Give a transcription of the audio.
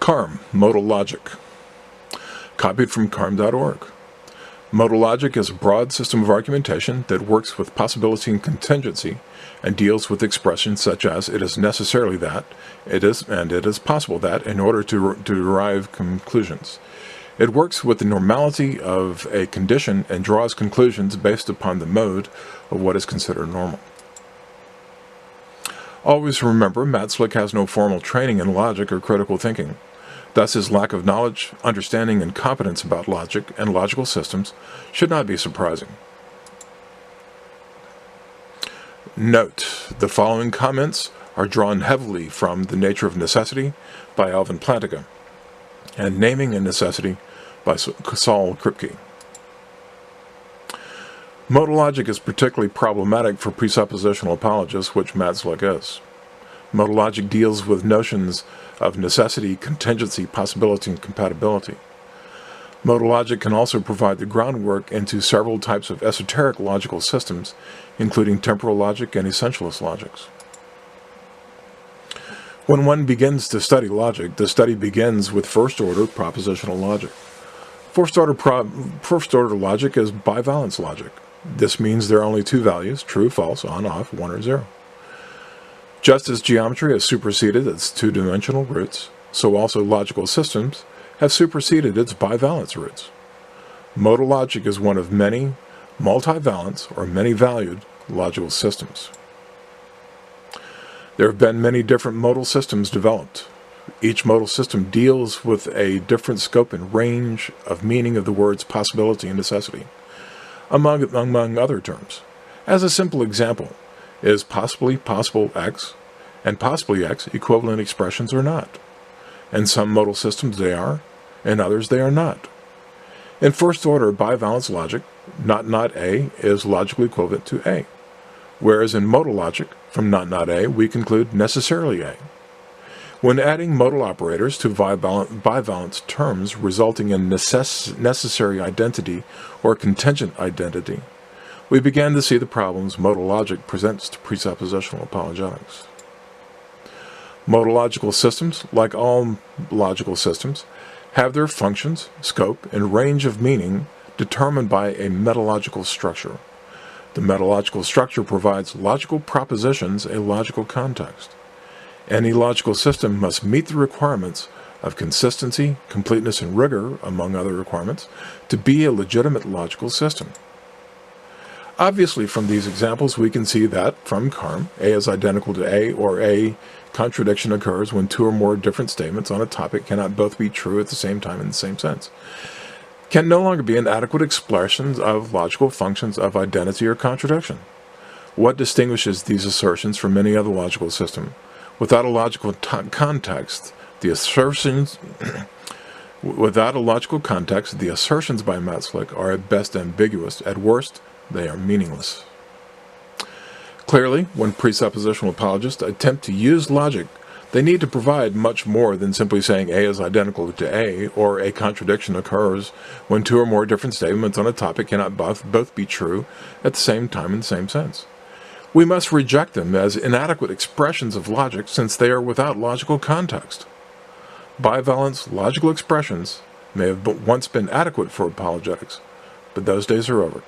CARM, Modal Logic. Copied from carm.org. Modal logic is a broad system of argumentation that works with possibility and contingency and deals with expressions such as it is necessarily that, it is possible that, in order to derive conclusions. It works with the normality of a condition and draws conclusions based upon the mode of what is considered normal. Always remember, Matzlick has no formal training in logic or critical thinking. Thus, his lack of knowledge, understanding, and competence about logic and logical systems should not be surprising. Note, the following comments are drawn heavily from The Nature of Necessity by Alvin Plantinga and Naming and Necessity by Saul Kripke. Modal logic is particularly problematic for presuppositional apologists, which Matzlick is. Modal logic deals with notions of necessity, contingency, possibility, and compatibility. Modal logic can also provide the groundwork into several types of esoteric logical systems, including temporal logic and essentialist logics. When one begins to study logic, the study begins with first-order propositional logic. First-order logic is bivalence logic. This means there are only two values, true, false, on, off, 1 or 0. Just as geometry has superseded its two-dimensional roots, so also logical systems have superseded its bivalence roots. Modal logic is one of many multivalence or many-valued logical systems. There have been many different modal systems developed. Each modal system deals with a different scope and range of meaning of the words possibility and necessity, among other terms. As a simple example, is possibly possible X and possibly X equivalent expressions or not? In some modal systems they are, in others they are not. In first-order bivalence logic, not A is logically equivalent to A, whereas in modal logic, from not A, we conclude necessarily A. When adding modal operators to bivalence terms resulting in necessary identity or contingent identity, we began to see the problems modal logic presents to presuppositional apologetics. Modal logical systems, like all logical systems, have their functions, scope, and range of meaning determined by a metalogical structure. The metalogical structure provides logical propositions a logical context. Any logical system must meet the requirements of consistency, completeness, and rigor, among other requirements, to be a legitimate logical system. Obviously, from these examples, we can see that, from CARM, A is identical to A, or A contradiction occurs when two or more different statements on a topic cannot both be true at the same time in the same sense, can no longer be an adequate expression of logical functions of identity or contradiction. What distinguishes these assertions from any other logical system? Without a logical context, the assertions by Matzlick are at best ambiguous, at worst they are meaningless. Clearly, when presuppositional apologists attempt to use logic, they need to provide much more than simply saying A is identical to A, or a contradiction occurs when two or more different statements on a topic cannot both be true at the same time in the same sense. We must reject them as inadequate expressions of logic since they are without logical context. Bivalence logical expressions may have once been adequate for apologetics, but those days are over.